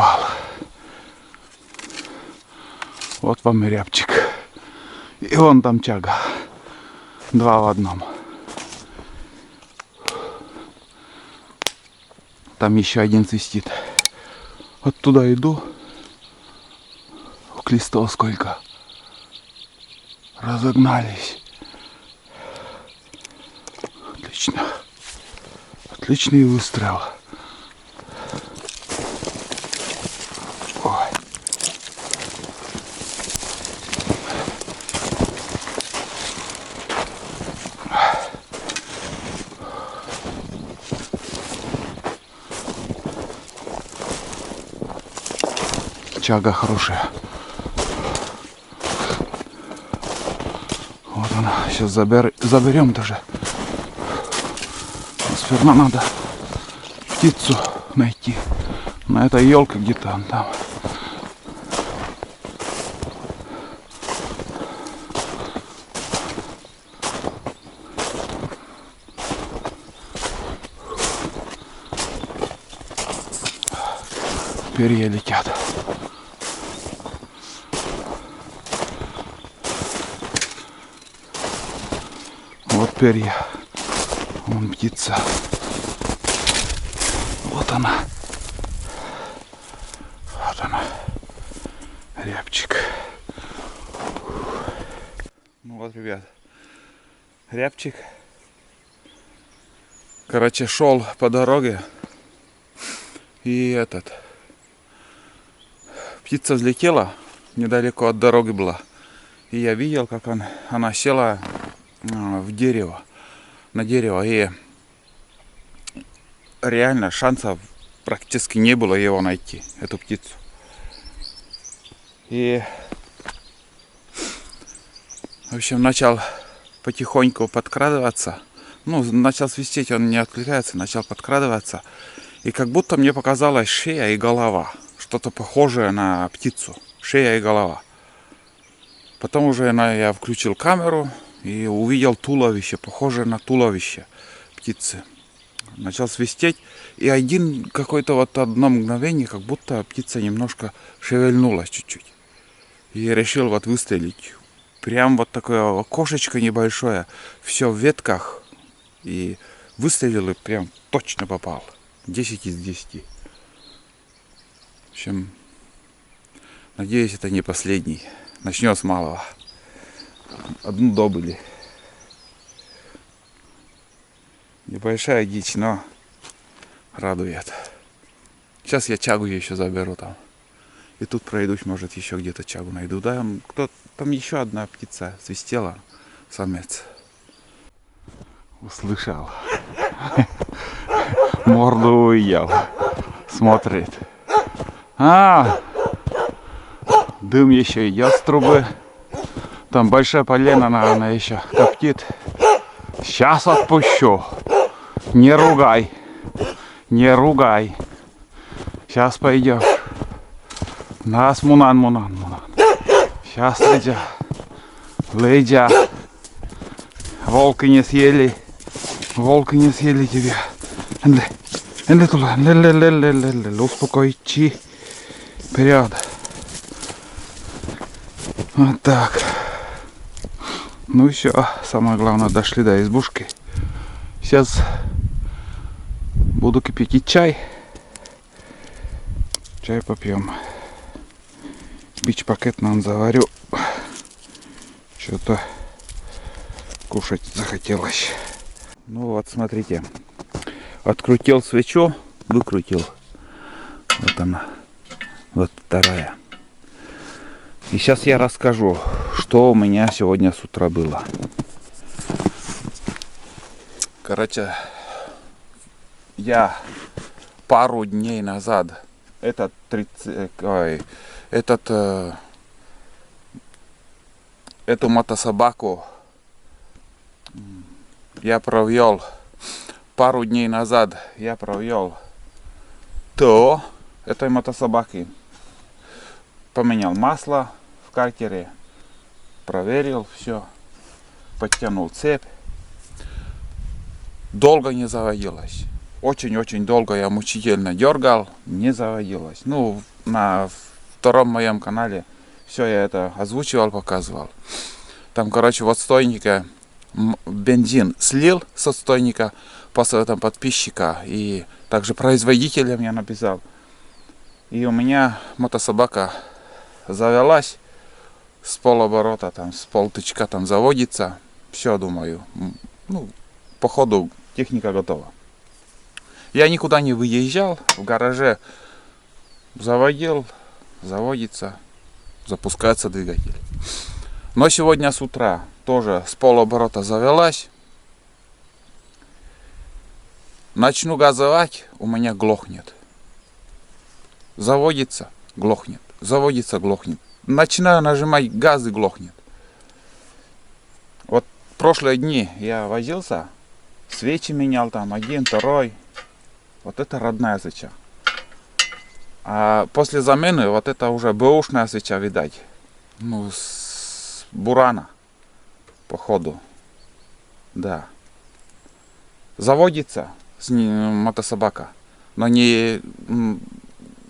попал. Вот вам и рябчик. И вон там чага. 2 в 1. Там еще один свистит. Вот туда иду. Клистов сколько. Разогнались. Отлично. Отличный выстрел. Ой. Чага хорошая. Вот она. Сейчас заберем даже. Сперва надо птицу найти. На этой елке где-то там. Перья летят. Вот перья. Вон птица. Вот она. Вот она. Рябчик. Ну вот, ребят. Рябчик. Короче, шел по дороге. И птица взлетела. Недалеко от дороги была. И я видел, как она села в дерево. На дерево. И реально шансов практически не было его найти, эту птицу. И в общем начал потихоньку подкрадываться. Ну, начал свистеть, он не откликается, начал подкрадываться. И как будто мне показалась шея и голова. Что-то похожее на птицу. Шея и голова. Потом уже я включил камеру и увидел туловище, похожее на туловище птицы. Начал свистеть, и одно мгновение, как будто птица немножко шевельнулась чуть-чуть. И решил выстрелить. Прям такое окошечко небольшое, все в ветках. И выстрелил, и прям точно попал. 10 из 10. В общем, надеюсь, это не последний. Начнем с малого. Одну добыли. Небольшая дичь, но радует. Сейчас я чагу еще заберу там. И тут пройдусь, может, еще где-то чагу найду. Да, там еще одна птица свистела. Самец. Услышал. Морду увидел. Смотрит. Дым еще идет с трубы. Там большая полена, наверное, еще коптит. Сейчас отпущу. Не ругай. Не ругай. Сейчас пойдешь. Нас, Мунан. Сейчас, Ледя. Волки не съели тебя. Успокойчи. Вперед. Вот так. Ну все, самое главное, дошли до избушки. Сейчас буду кипятить чай. Чай попьем. Бич-пакет нам заварю. Что-то кушать захотелось. Ну вот, смотрите. Открутил свечу, выкрутил. Вот она. Вот вторая. И сейчас я расскажу, что у меня сегодня с утра было. Короче, я пару дней назад эту мотособаку я провел пару дней назад. Я провел ТО этой мотособаки. Поменял масло в картере, проверил все, подтянул цепь. Долго не заводилась. Очень-очень долго я мучительно дергал, не заводилась. Ну, на втором моем канале все я это озвучивал, показывал. Там, короче, в отстойнике бензин слил с отстойника по советам подписчика. И также производителя мне написал. И у меня мотособака завелась с полоборота, там, с полтычка там заводится. Все, думаю, ну, по ходу техника готова. Я никуда не выезжал, в гараже заводил, заводится, запускается двигатель. Но сегодня с утра тоже с полоборота завелась. Начну газовать, у меня глохнет. Заводится, глохнет. Заводится, глохнет. Начинаю нажимать газ и глохнет. Вот прошлые дни я возился, свечи менял там, один, второй. Вот это родная свеча. А после замены вот это уже бэушная свеча, видать. Ну, с бурана, походу. Да. Заводится мотособака, но не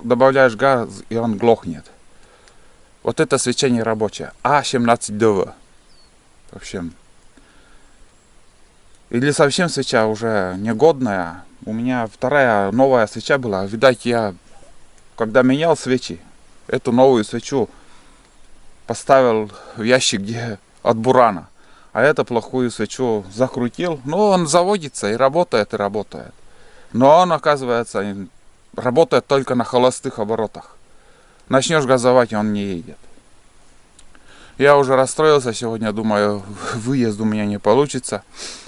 добавляешь газ, и он глохнет. Вот это свеча не рабочая. А17ДВ. В общем. Или совсем свеча уже негодная. У меня вторая новая свеча была. Видать, я, когда менял свечи, эту новую свечу поставил в ящик, где от бурана. А эту плохую свечу закрутил. Ну, он заводится и работает, и работает. Но он, оказывается, работает только на холостых оборотах. Начнешь газовать, и он не едет. Я уже расстроился сегодня, думаю, выезд у меня не получится.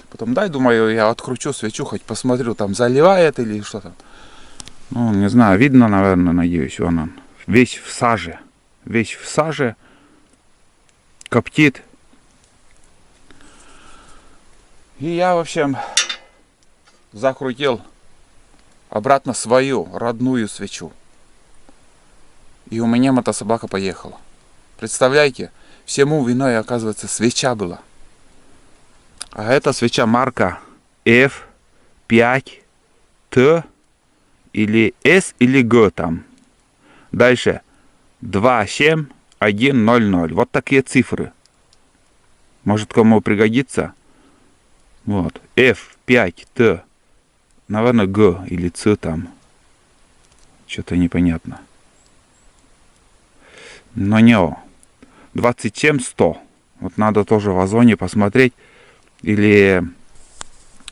Потом, думаю, я откручу свечу, хоть посмотрю, там заливает или что там. Ну, не знаю, видно, наверное, надеюсь, он весь в саже. Весь в саже. Коптит. И я, в общем, закрутил обратно свою родную свечу. И у меня мотособака поехала. Представляете, всему виной, оказывается, свеча была. А это свеча марка F5T или S или G там. Дальше 27100. Вот такие цифры. Может, кому пригодится. Вот. F5T. Наверное, G или C там. Что-то непонятно. Но не о. 27100. Вот надо тоже в Озоне посмотреть. Или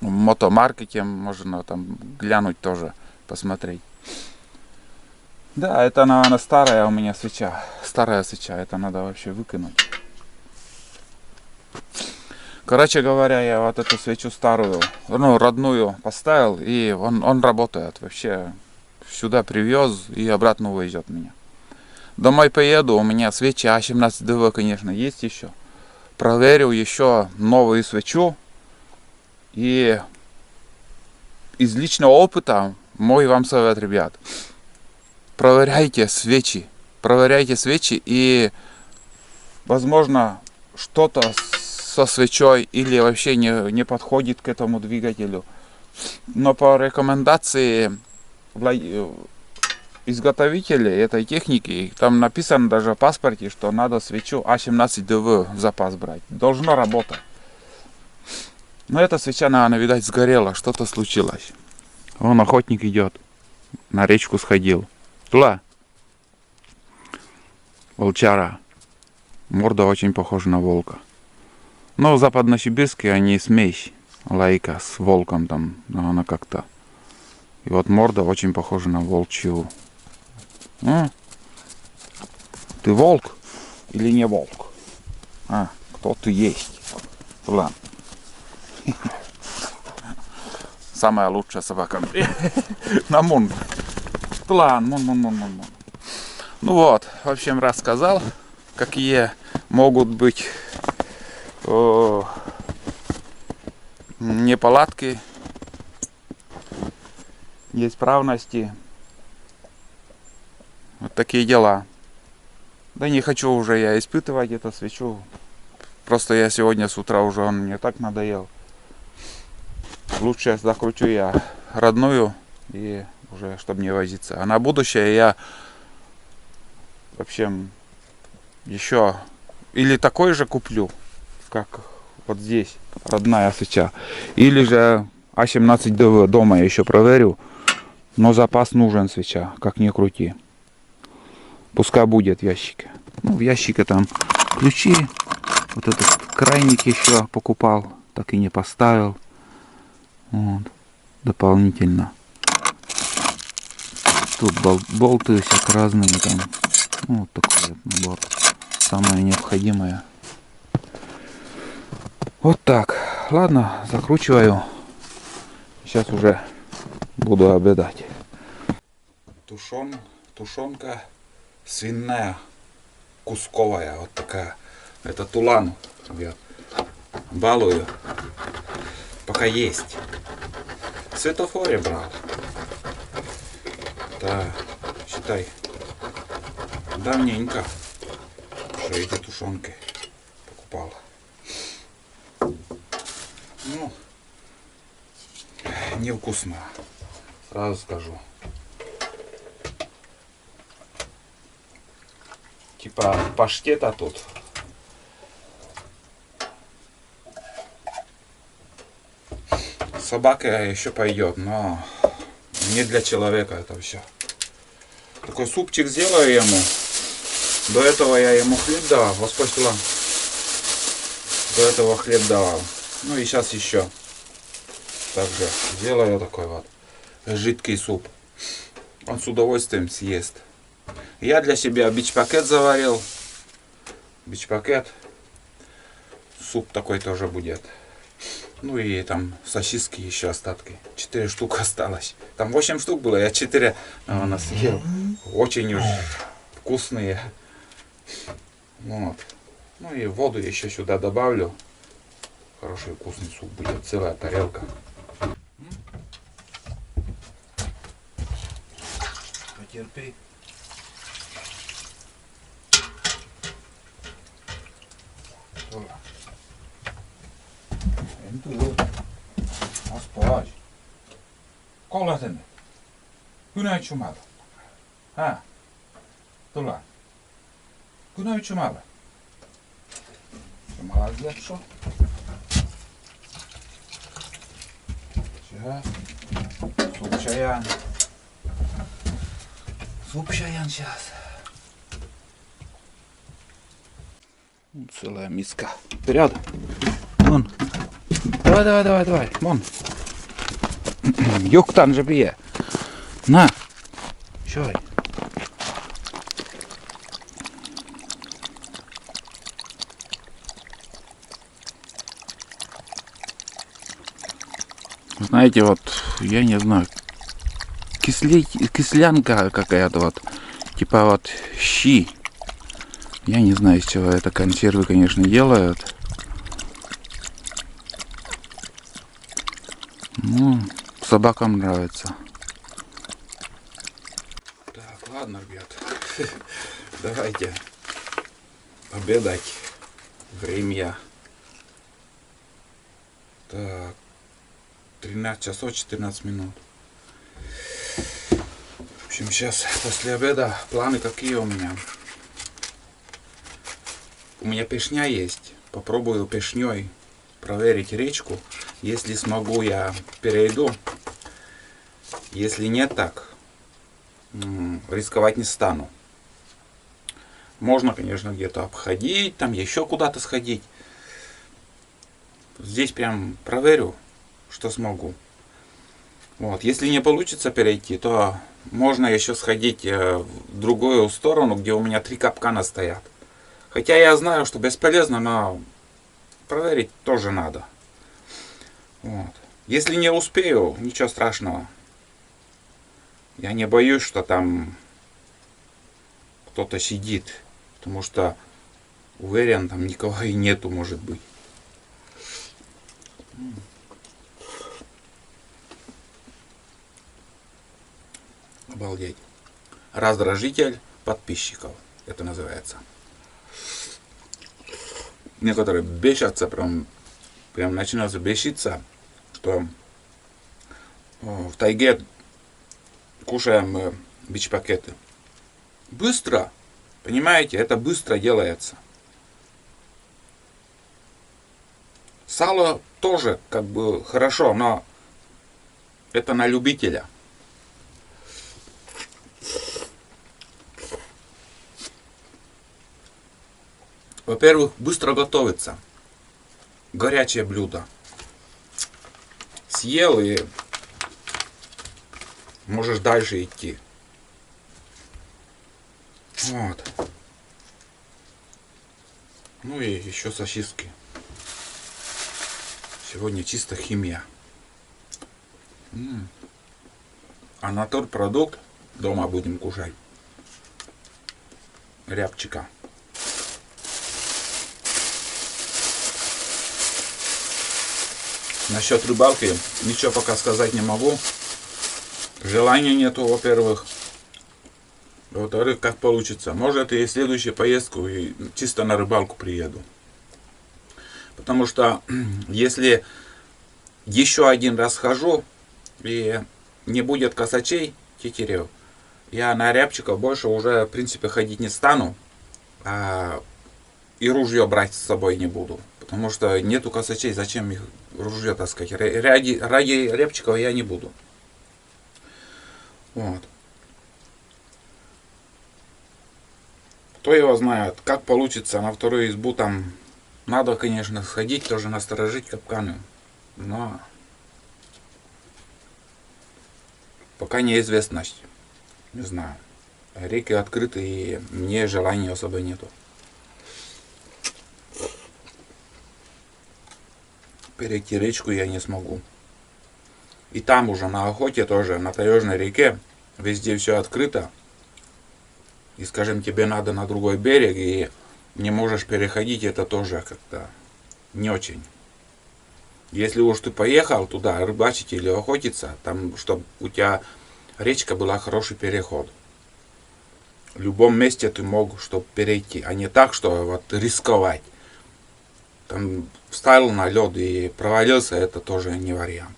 в мотомаркете можно там глянуть тоже, посмотреть. Да, это, наверное, старая у меня свеча. Старая свеча, это надо вообще выкинуть. Короче говоря, я вот эту свечу старую, ну, родную поставил, и он работает. Вообще сюда привез и обратно увезет меня. Домой поеду, у меня свечи А17ДВ, конечно, есть еще. Проверю еще новую свечу. И из личного опыта мой вам совет, ребят. Проверяйте свечи. Проверяйте свечи, и возможно что-то со свечой или вообще не подходит к этому двигателю. Но по рекомендации изготовителей этой техники, там написано даже в паспорте, что надо свечу А17ДВ в запас брать. Должно работать. Но эта свеча, наверное, видать, сгорела, что-то случилось. Вон охотник идет, на речку сходил. Туда. Волчара. Морда очень похожа на волка. Но в западносибирске они смесь. Лайка с волком там, она как-то. И вот морда очень похожа на волчью. Ты волк или не волк? Кто ты есть? Ладно. Самая лучшая собака. На мун. Ладно, мун. Ну вот, в общем, рассказал, какие могут быть неполадки, неисправности. Вот такие дела. Да не хочу уже я испытывать эту свечу. Просто я сегодня с утра уже, он мне так надоел. Лучше закручу я родную, и уже чтобы не возиться. А на будущее я В общем, еще или такой же куплю, как вот здесь, родная свеча. Или же А17ДВ дома я еще проверю. Но запас нужен свеча, как ни крути. Пускай будет в ящике. Ну, в ящике там ключи. Вот этот крайник еще покупал, так и не поставил. Вот. Дополнительно. Тут болты всяко разные там. Ну, вот такой вот набор. Самое необходимое. Вот так. Ладно, закручиваю. Сейчас уже буду обедать. Тушенка свиная, кусковая, вот такая. Это тулан, ребят. Балую. Пока есть. В светофоре брал. Да, считай, давненько уже эти тушенки покупал. Ну, невкусно, сразу скажу. Типа паштета тут. Собака еще пойдет, но не для человека это все. Такой супчик сделаю ему. До этого я ему хлеб давал. Господь вам. До этого хлеб давал. Ну и сейчас еще. Также сделаю такой вот жидкий суп. Он с удовольствием съест. Я для себя бич-пакет заварил. Бич-пакет. Суп такой тоже будет. Ну и там сосиски еще остатки. 4 штук осталось. Там 8 штук было, я 4 съел. Очень уж вкусные. Вот. Ну и воду еще сюда добавлю. Хороший вкусный суп будет. Целая тарелка. Потерпи. En tullut. Aspois. Kolla tänne. Kynä Jumala. Hä? Tullaan. Kynä Jumala. Jumala lietso. Сейчас. Суп чаян сейчас. Целая миска. Вперед. Вон. Давай. Вон. Юктан же бье. На. Чай. Знаете, вот, я не знаю, кислянка какая-то вот, типа вот щи. Я не знаю, из чего это, консервы, конечно, делают. Ну, собакам нравится. Так, ладно, ребят, давайте обедать. Время. Так. 13 часов 14 минут. В общем, сейчас после обеда планы какие у меня. У меня пешня есть. Попробую пешней проверить речку. Если смогу, я перейду. Если нет, так рисковать не стану. Можно, конечно, где-то обходить, там еще куда-то сходить. Здесь прям проверю, что смогу. Вот. Если не получится перейти, то можно еще сходить в другую сторону, где у меня 3 капкана стоят. Хотя я знаю, что бесполезно, но проверить тоже надо. Вот. Если не успею, ничего страшного. Я не боюсь, что там кто-то сидит, потому что уверен, там никого и нету, может быть. Обалдеть. Раздражитель подписчиков. Это называется. Некоторые бесятся, прям начинают беситься, что в тайге кушаем бич-пакеты. Быстро. Понимаете, это быстро делается. Сало тоже как бы хорошо, но это на любителя. Во-первых, быстро готовится. Горячее блюдо. Съел и можешь дальше идти. Вот. Ну и еще сосиски. Сегодня чисто химия. А натурпродукт дома будем кушать. Рябчика. Насчет рыбалки ничего пока сказать не могу. Желания нету, во-первых. Во-вторых, как получится. Может, и в следующую поездку и чисто на рыбалку приеду. Потому что если еще один раз схожу и не будет косачей, тетерев, я на рябчиков больше уже в принципе ходить не стану. И ружье брать с собой не буду. Потому что нету косачей, зачем их ружье таскать. Ради рябчиков я не буду. Вот. Кто его знает, как получится на вторую избу, там надо, конечно, сходить, тоже насторожить капканы. Но пока неизвестность. Не знаю. Реки открыты, и мне желания особо нету. Перейти речку я не смогу. И там уже на охоте тоже, на таежной реке, везде все открыто. И, скажем, тебе надо на другой берег, и не можешь переходить, это тоже как-то не очень. Если уж ты поехал туда рыбачить или охотиться, там, чтобы у тебя речка была хороший переход. В любом месте ты мог, чтобы перейти, а не так, что вот рисковать. Там встал на лед и провалился, это тоже не вариант.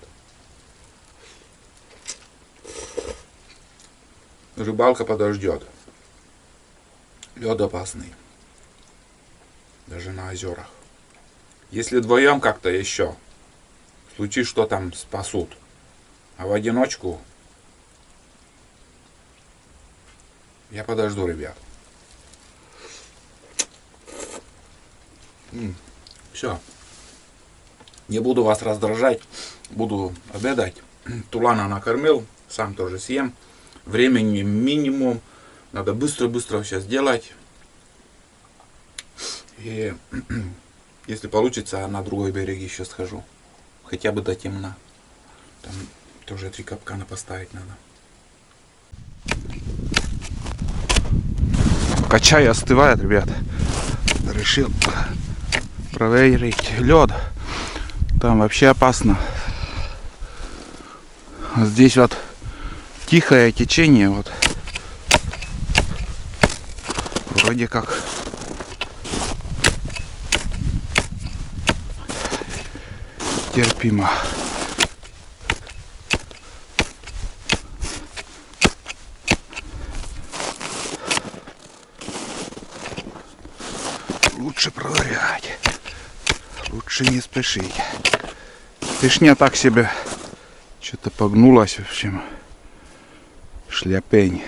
Рыбалка подождет. Лед опасный. Даже на озерах. Если вдвоем как-то еще, в случае что там спасут. А в одиночку я подожду, ребят. Все. Не буду вас раздражать. Буду обедать. Тулана накормил. Сам тоже съем. Времени минимум. Надо быстро-быстро все сделать. И если получится, на другой берег еще схожу. Хотя бы до темна. Там тоже 3 капкана поставить надо. Пока чай остывает, ребят, решил проверить лед. Там вообще опасно. Здесь вот тихое течение, вот вроде как терпимо. Лучше проверять. Лучше не спешить. Вишня так себе что-то погнулась, в общем. Шляпень.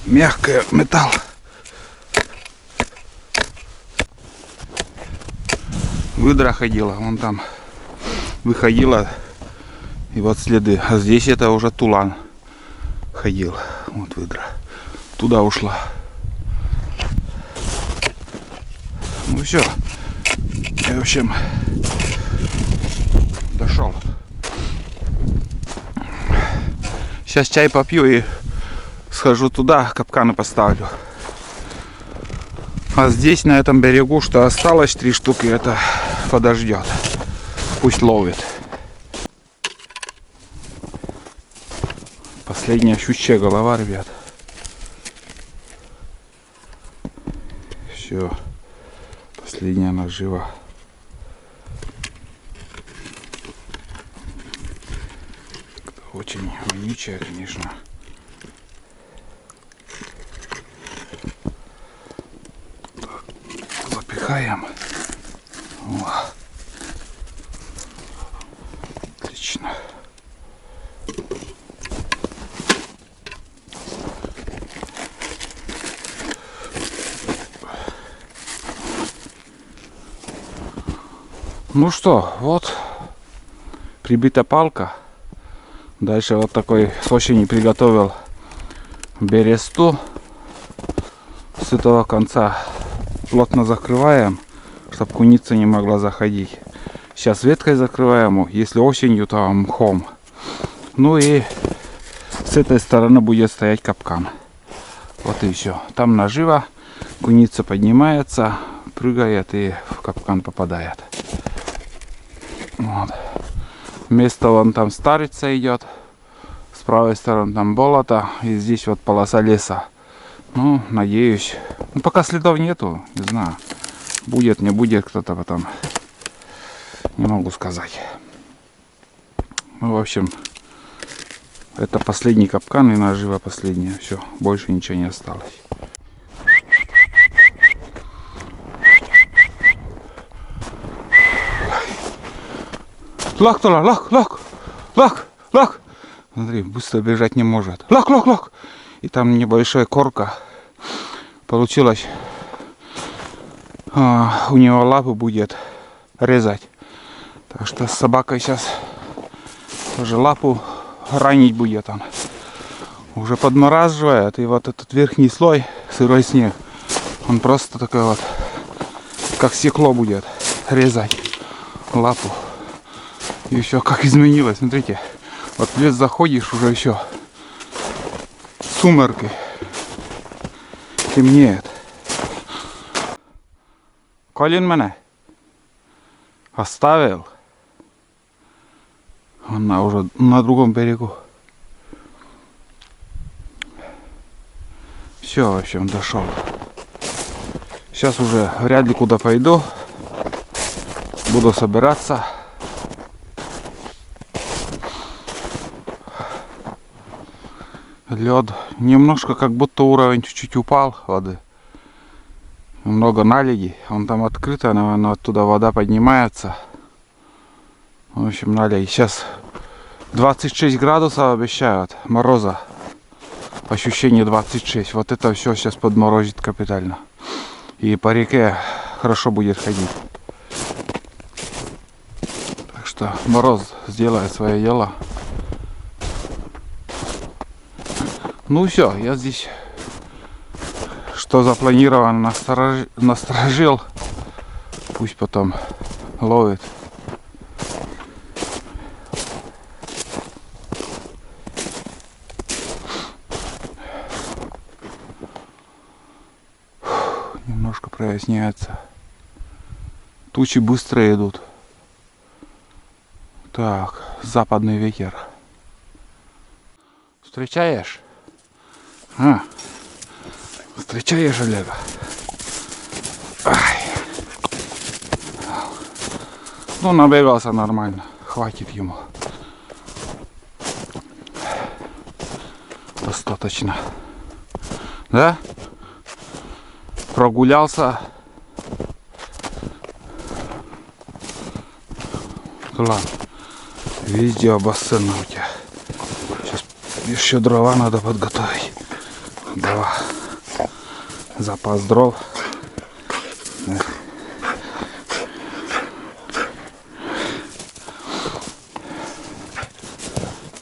Мягкая, металл. Выдра ходила, вон там выходила, и вот следы. А здесь это уже тулан ходил. Вот выдра. Туда ушла. Ну все. Я, в общем, дошел. Сейчас чай попью и схожу туда, капканы поставлю. А здесь, на этом берегу, что осталось 3 штуки, это подождет. Пусть ловит. Последняя щучья голова, ребят. Все. Последняя нажива. Очень вонючая, конечно. опускаем. О. Отлично. Ну что, вот прибита палка. Дальше вот такой с осени приготовил бересту. С этого конца плотно закрываем, чтобы куница не могла заходить. Сейчас веткой закрываем, если осенью, то мхом. Ну и с этой стороны будет стоять капкан. Вот и все. Там наживо, куница поднимается, прыгает и в капкан попадает. Вот. Место вон там старица идет. С правой стороны там болото. И здесь вот полоса леса. Ну, надеюсь. Ну, пока следов нету. Не знаю. Будет, не будет кто-то потом. Не могу сказать. Ну, в общем, это последний капкан и наживо последняя. Все, больше ничего не осталось. Лак, лак. Смотри, быстро бежать не может. Лак. И там небольшая корка. Получилось. У него лапы будет резать. Так что с собакой сейчас тоже лапу ранить будет он. Уже подмораживает. И вот этот верхний слой, сырой снег, он просто такой вот, как стекло будет резать лапу. И еще как изменилось, смотрите. Вот в лес заходишь, уже еще сумерки. Темнеет. Колин меня оставил. Она уже на другом берегу. Все, в общем, дошел. Сейчас уже вряд ли куда пойду. Буду собираться. Лед немножко, как будто уровень чуть-чуть упал воды. Много наледи. Он там открыто, но оттуда вода поднимается. В общем, наледи. Сейчас 26 градусов обещают мороза. Ощущение 26. Вот это все сейчас подморозит капитально. И по реке хорошо будет ходить. Так что мороз сделает свое дело. Ну все, я здесь что запланировано насторожил. Пусть потом ловит. Немножко проясняется. Тучи быстро идут. Так, западный ветер. Встречаешь? Встречаешь, Олега? Ай. Ну, набегался нормально. Хватит ему. Достаточно. Да? Прогулялся. Ладно. Везде обоссано у тебя. Сейчас еще дрова надо подготовить. Дрова. Запас дров.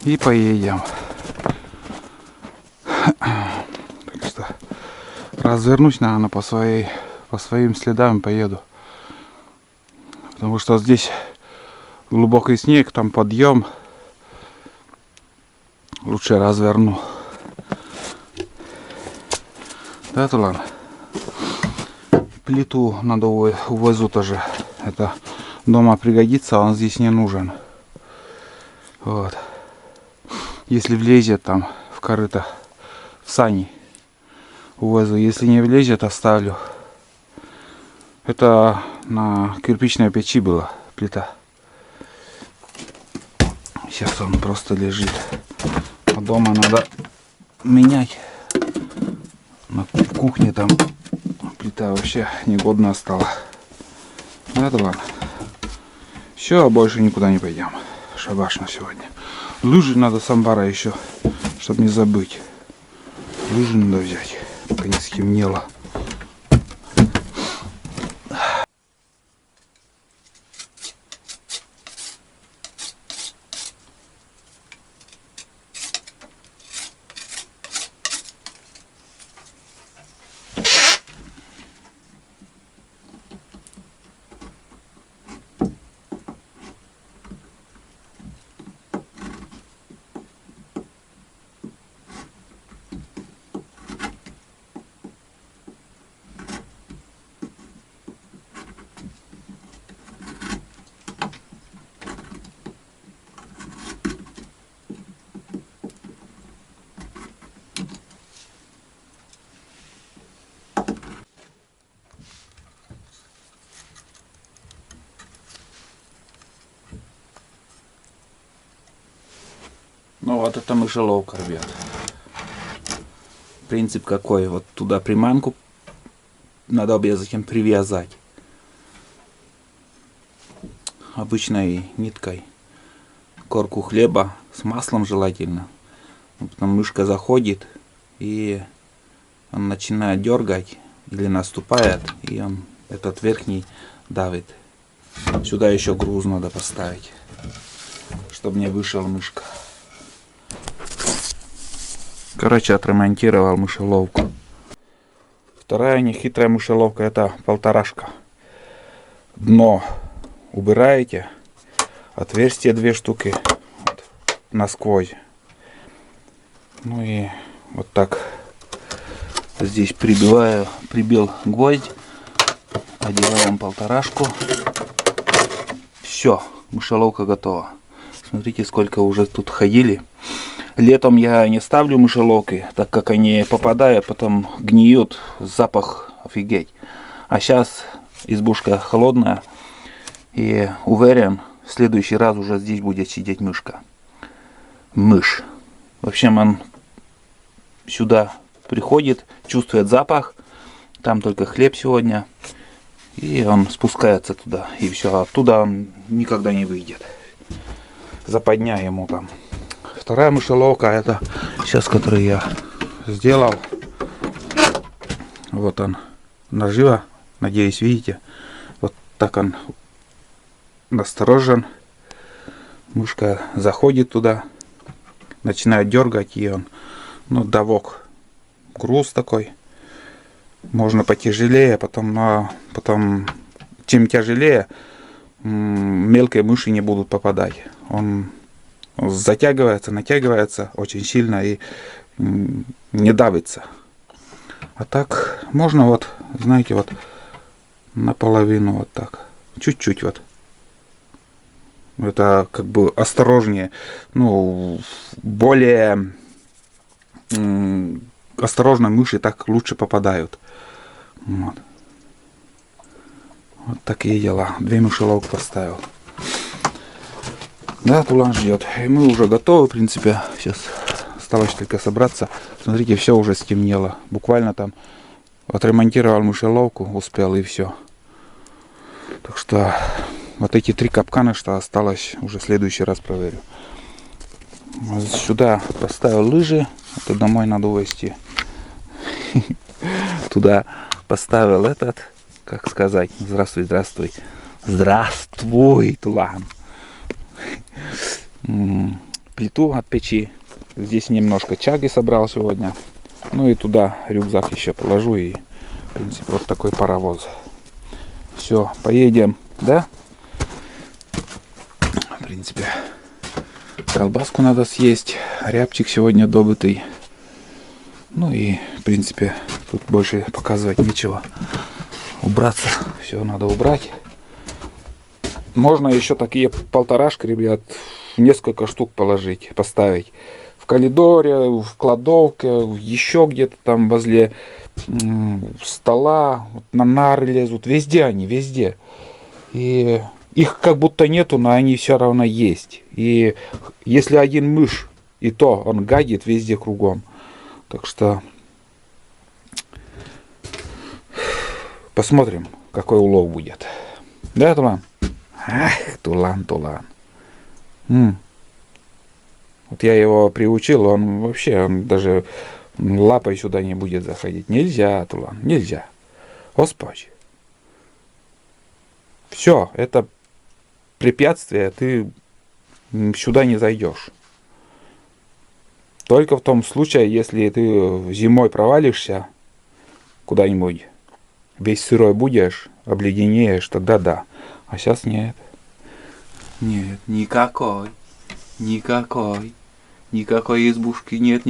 И поедем. Так что развернусь, наверное, по своим следам поеду. Потому что здесь глубокий снег, там подъем. Лучше разверну. Да, Тулан? Плиту надо увозу тоже. Это дома пригодится, он здесь не нужен. Вот. Если влезет там в корыто, в сани увозу. Если не влезет, оставлю. Это на кирпичной печи была плита. Сейчас он просто лежит. А дома надо менять. На кухне там плита вообще негодная стала. Да, Тула? Все, больше никуда не пойдем. Шабаш на сегодня. Лыжи надо с амбара еще, чтобы не забыть. Лыжи надо взять, пока не стемнело. Ну вот это мышеловка, ребят. Принцип какой? Вот туда приманку надо обязательно привязать. Обычной ниткой. Корку хлеба с маслом желательно. Потом мышка заходит и он начинает дергать или наступает, и он этот верхний давит. Сюда еще груз надо поставить, чтобы не вышел мышка. Короче, отремонтировал мышеловку. Вторая нехитрая мышеловка — это полторашка. Дно убираете, отверстие 2 штуки вот, насквозь. Ну и вот так здесь прибил гвоздь, одеваем полторашку. Все, мышеловка готова. Смотрите, сколько уже тут ходили. Летом я не ставлю мышеловки, так как они попадают, потом гниют, запах офигеть. А сейчас избушка холодная, и уверен, в следующий раз уже здесь будет сидеть мышка. Мышь. В общем, он сюда приходит, чувствует запах, там только хлеб сегодня, и он спускается туда, и все, оттуда он никогда не выйдет. Западня ему там. Вторая мышеловка — это сейчас, который я сделал. Вот он, наживо, надеюсь, видите. Вот так он насторожен. Мышка заходит туда, начинает дергать, и он, ну, давок, груз такой. Можно потяжелее, потом чем тяжелее, мелкие мыши не будут попадать. Он затягивается, натягивается очень сильно и не давится. А так можно вот, знаете, вот наполовину вот так, чуть-чуть вот. Это как бы осторожнее, ну, более осторожно мыши так лучше попадают. Вот. Вот такие дела. 2 мышеловки поставил. Да, Тулан ждет. И мы уже готовы, в принципе. Сейчас осталось только собраться. Смотрите, все уже стемнело. Буквально там отремонтировал мышеловку, успел, и все. Так что вот эти 3 капкана, что осталось, уже в следующий раз проверю. Сюда поставил лыжи. Это домой надо увезти. Туда поставил этот, как сказать, здравствуй, здравствуй. Здравствуй, Тулан. Плиту от печи. Здесь немножко чаги собрал сегодня. Ну и туда рюкзак еще положу. И, в принципе, вот такой паровоз. Все, поедем, да? В принципе, колбаску надо съесть. Рябчик сегодня добытый. Ну и, в принципе, тут больше показывать нечего. Убраться. Все надо убрать. Можно еще такие полторашки, ребят, несколько штук положить, поставить. В коридоре, в кладовке, еще где-то там возле стола, на нары лезут. Везде они, везде. И их как будто нету, но они все равно есть. И если один мышь, и то он гадит везде кругом. Так что посмотрим, какой улов будет. Да, Тулан? Ах, Тулан. Вот я его приучил, он вообще, он даже лапой сюда не будет заходить. Нельзя, Тулан, нельзя. Господи. Все, это препятствие, ты сюда не зайдешь. Только в том случае, если ты зимой провалишься куда-нибудь, весь сырой будешь, обледенеешь, тогда да. А сейчас нет. Нет, никакой избушки нет.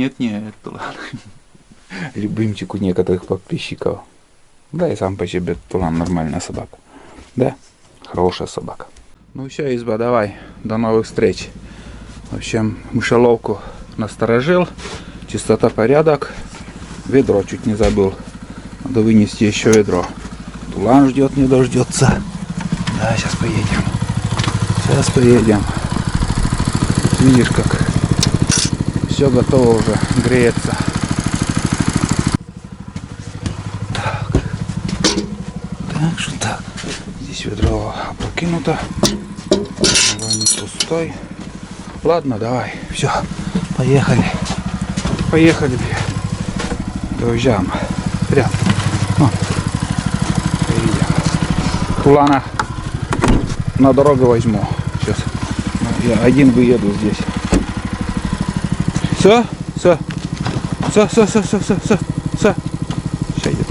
Любимчик у некоторых подписчиков. Да и сам по себе Тулан нормальная собака. Да, хорошая собака. Ну все, изба, давай, до новых встреч. В общем, мышеловку насторожил, чистота, порядок. Ведро чуть не забыл, надо вынести еще ведро. Тулан ждет, не дождется. Да, сейчас поедем. Видишь, как все готово уже, греется. Так что так. Здесь ведро опрокинуто. Не пустой. Ладно, давай. Все. Поехали. Доезжаем. Вперед. Поедем. Тулана на дорогу возьму. Сейчас. Я один выеду здесь. Все. Сейчас едет.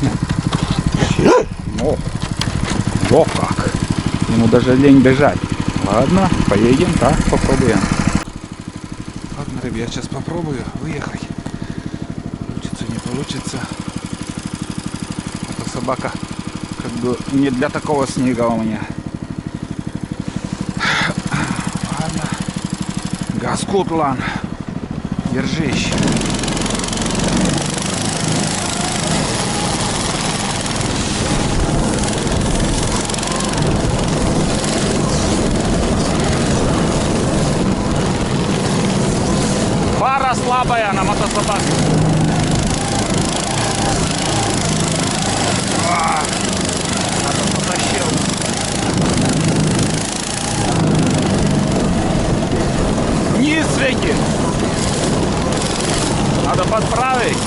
Во как. Ему даже лень бежать. Ладно, поедем, так, попробуем. Ладно, ребят, сейчас попробую выехать. Получится, не получится. Эта собака как бы не для такого снега у меня. Ладно. Газку, Тулан. Держись. Пара слабая на мотособаке. Потащил. Низ реки. Надо подправить.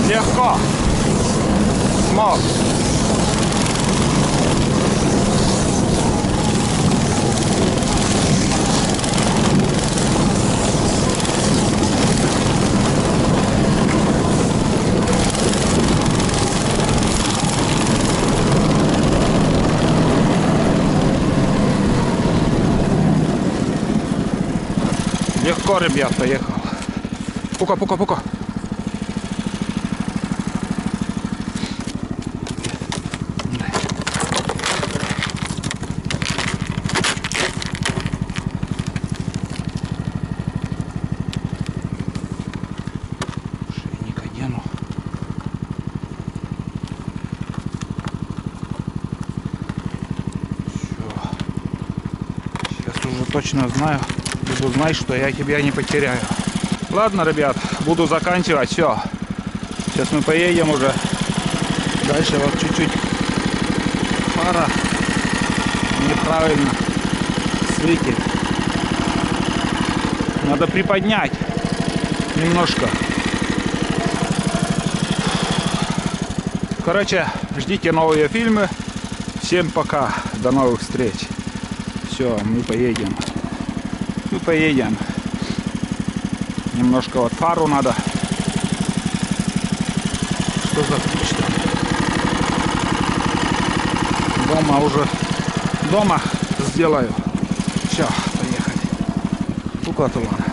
Легко. Смог. Легко, ребят, поехал. Пука. Шейник одену. Все. Сейчас уже точно знаю. Буду знать, что я тебя не потеряю. Ладно, ребят, буду заканчивать. Все. Сейчас мы поедем уже. Дальше вот чуть-чуть фара неправильно светит. Надо приподнять немножко. Короче, ждите новые фильмы. Всем пока. До новых встреч. Все, мы поедем. Немножко вот фару надо. Что за ключ там? Дома сделаю. Все, поехали. Тулан.